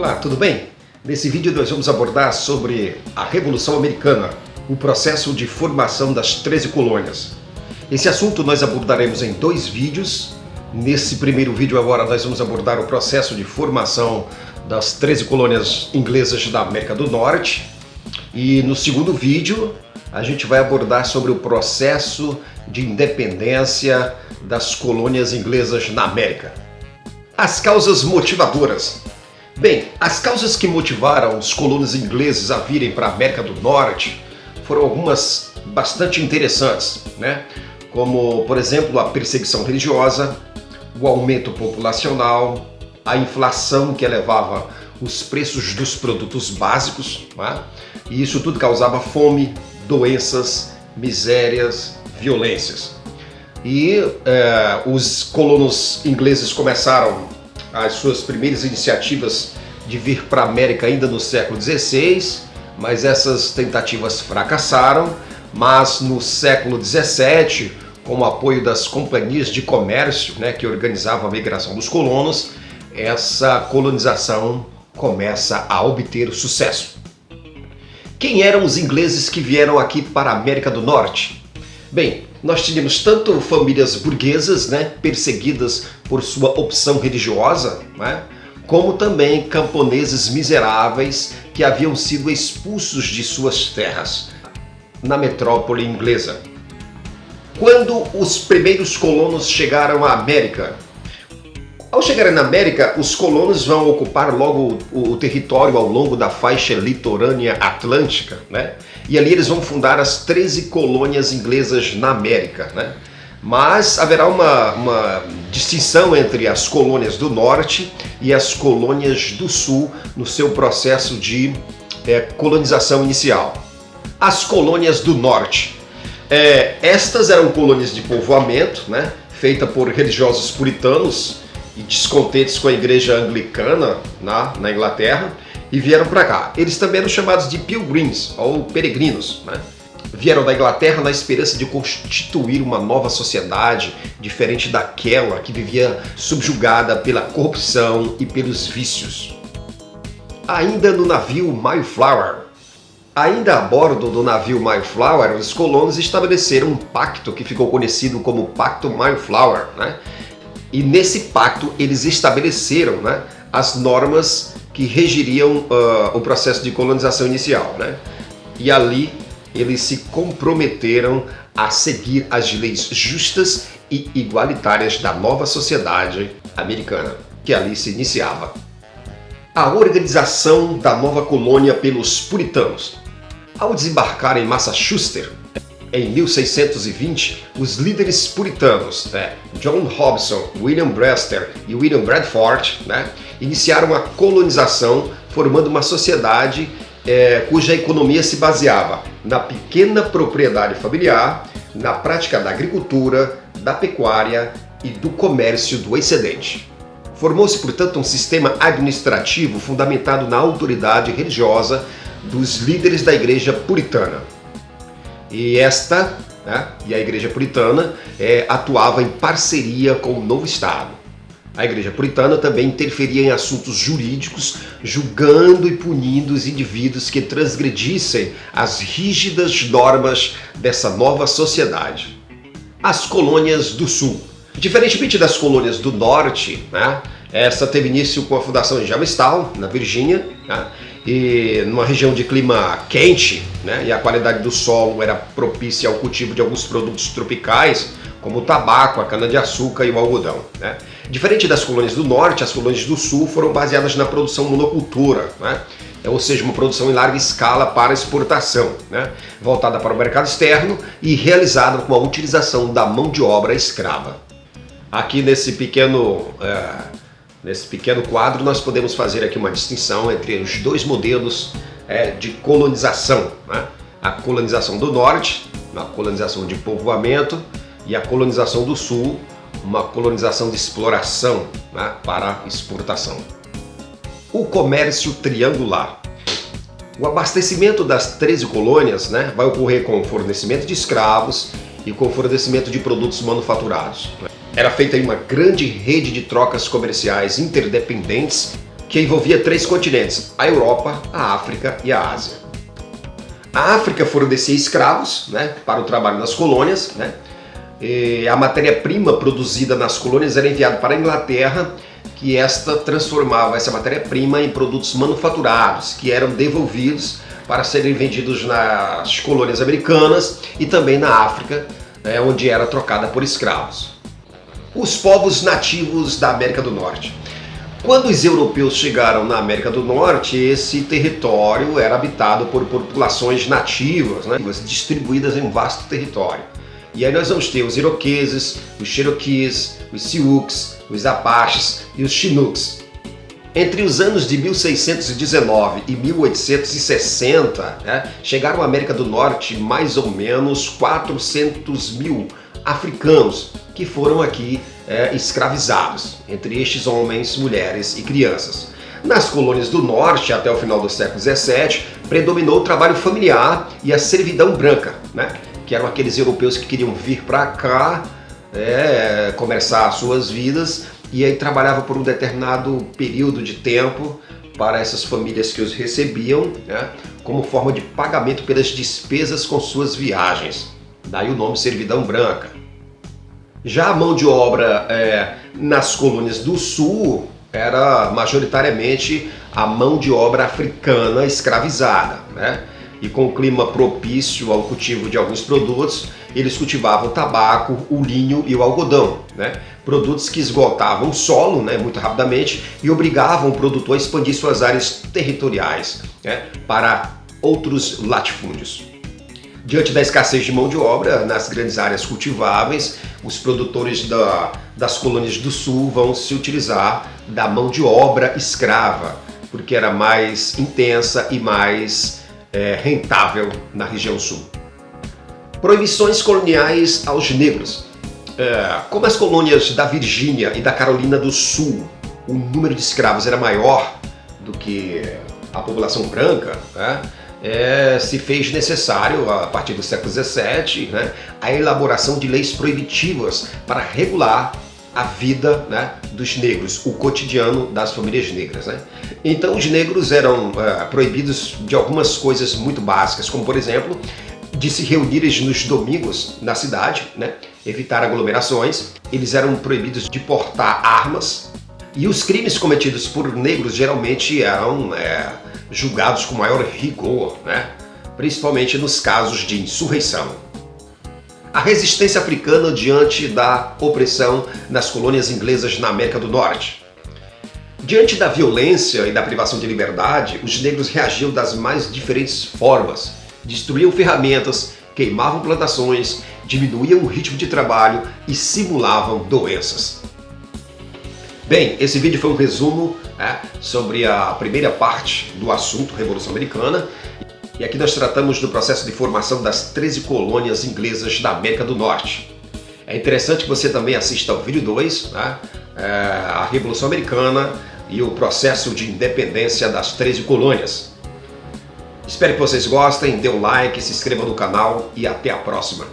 Olá, tudo bem? Nesse vídeo nós vamos abordar sobre a Revolução Americana, o processo de formação das 13 colônias. Esse assunto nós abordaremos em 2 vídeos. Nesse primeiro vídeo agora nós vamos abordar o processo de formação das 13 colônias inglesas da América do Norte. E no segundo vídeo a gente vai abordar sobre o processo de independência das colônias inglesas na América. As causas motivadoras. Bem, as causas que motivaram os colonos ingleses a virem para a América do Norte foram algumas bastante interessantes, né? Como, por exemplo, a perseguição religiosa, o aumento populacional, a inflação que elevava os preços dos produtos básicos, né? E isso tudo causava fome, doenças, misérias, violências. E os colonos ingleses começaram as suas primeiras iniciativas de vir para a América ainda no século XVI, mas essas tentativas fracassaram. Mas no século XVII, com o apoio das companhias de comércio, né, que organizavam a migração dos colonos, essa colonização começa a obter sucesso. Quem eram os ingleses que vieram aqui para a América do Norte? Bem, nós tínhamos tanto famílias burguesas, né, perseguidas por sua opção religiosa, né, como também camponeses miseráveis que haviam sido expulsos de suas terras na metrópole inglesa. Quando os primeiros colonos chegaram à América, ao chegarem na América, os colonos vão ocupar logo o território ao longo da faixa litorânea atlântica, né? E ali eles vão fundar as 13 colônias inglesas na América, né? Mas haverá uma distinção entre as colônias do norte e as colônias do sul no seu processo de colonização inicial. As colônias do norte. Estas eram colônias de povoamento, né? Feita por religiosos puritanos e descontentes com a igreja anglicana na Inglaterra, e vieram para cá. Eles também eram chamados de pilgrims, ou peregrinos, né? Vieram da Inglaterra na esperança de constituir uma nova sociedade, diferente daquela que vivia subjugada pela corrupção e pelos vícios. Ainda no navio Mayflower, ainda a bordo do navio Mayflower, os colonos estabeleceram um pacto que ficou conhecido como Pacto Mayflower, né? E nesse pacto eles estabeleceram, né, as normas que regiriam o processo de colonização inicial, né? E ali eles se comprometeram a seguir as leis justas e igualitárias da nova sociedade americana, que ali se iniciava. A organização da nova colônia pelos puritanos. Ao desembarcar em Massachusetts, em 1620, os líderes puritanos, John Hobson, William Brewster e William Bradford, iniciaram a colonização, formando uma sociedade cuja economia se baseava na pequena propriedade familiar, na prática da agricultura, da pecuária e do comércio do excedente. Formou-se, portanto, um sistema administrativo fundamentado na autoridade religiosa dos líderes da igreja puritana. E a igreja puritana atuava em parceria com o novo Estado. A igreja puritana também interferia em assuntos jurídicos, julgando e punindo os indivíduos que transgredissem as rígidas normas dessa nova sociedade. As colônias do sul. Diferentemente das colônias do norte, essa teve início com a fundação em Jamestown, na Virgínia, e numa região de clima quente, e a qualidade do solo era propícia ao cultivo de alguns produtos tropicais, como o tabaco, a cana-de-açúcar e o algodão. Diferente das colônias do norte, as colônias do sul foram baseadas na produção monocultura, ou seja, uma produção em larga escala para exportação, voltada para o mercado externo e realizada com a utilização da mão de obra escrava. Aqui nesse pequeno quadro nós podemos fazer aqui uma distinção entre os 2 modelos de colonização, a colonização do norte, uma colonização de povoamento, e a colonização do sul, uma colonização de exploração, para exportação. O comércio triangular. O abastecimento das 13 colônias vai ocorrer com o fornecimento de escravos e com o fornecimento de produtos manufaturados. Era feita uma grande rede de trocas comerciais interdependentes que envolvia 3 continentes: a Europa, a África e a Ásia. A África fornecia escravos, né, para o trabalho nas colônias, né? E a matéria-prima produzida nas colônias era enviada para a Inglaterra, que esta transformava essa matéria-prima em produtos manufaturados, que eram devolvidos para serem vendidos nas colônias americanas e também na África, onde era trocada por escravos. Os povos nativos da América do Norte. Quando os europeus chegaram na América do Norte, esse território era habitado por populações nativas, né, distribuídas em um vasto território. E aí nós vamos ter os Iroqueses, os Cherokees, os Sioux, os Apaches e os Chinooks. Entre os anos de 1619 e 1860, né, chegaram à América do Norte mais ou menos 400 mil africanos que foram aqui escravizados, entre estes homens, mulheres e crianças. Nas colônias do Norte, até o final do século XVII, predominou o trabalho familiar e a servidão branca, né, que eram aqueles europeus que queriam vir para cá, começar suas vidas, e aí trabalhava por um determinado período de tempo para essas famílias que os recebiam, né, como forma de pagamento pelas despesas com suas viagens. Daí o nome servidão branca. Já a mão de obra nas colônias do Sul era majoritariamente a mão de obra africana escravizada, né? E com o clima propício ao cultivo de alguns produtos, eles cultivavam o tabaco, o linho e o algodão, né? Produtos que esgotavam o solo, né, muito rapidamente, e obrigavam o produtor a expandir suas áreas territoriais, né, para outros latifúndios. Diante da escassez de mão de obra nas grandes áreas cultiváveis, os produtores das colônias do Sul vão se utilizar da mão de obra escrava, porque era mais intensa e mais rentável na região sul. Proibições coloniais aos negros. Como as colônias da Virgínia e da Carolina do Sul, o número de escravos era maior do que a população branca, né? Se fez necessário, a partir do século XVII, né, a elaboração de leis proibitivas para regular a vida, né, dos negros, o cotidiano das famílias negras, né? Então os negros eram proibidos de algumas coisas muito básicas, como por exemplo, de se reunirem nos domingos na cidade, né, evitar aglomerações. Eles eram proibidos de portar armas, e os crimes cometidos por negros geralmente eram julgados com maior rigor, né? Principalmente nos casos de insurreição. A resistência africana diante da opressão nas colônias inglesas na América do Norte. Diante da violência e da privação de liberdade, os negros reagiam das mais diferentes formas. Destruíam ferramentas, queimavam plantações, diminuíam o ritmo de trabalho e simulavam doenças. Bem, esse vídeo foi um resumo sobre a primeira parte do assunto Revolução Americana. E aqui nós tratamos do processo de formação das 13 colônias inglesas da América do Norte. É interessante que você também assista ao vídeo 2, né, a Revolução Americana e o processo de independência das 13 colônias. Espero que vocês gostem, dê um like, se inscreva no canal e até a próxima.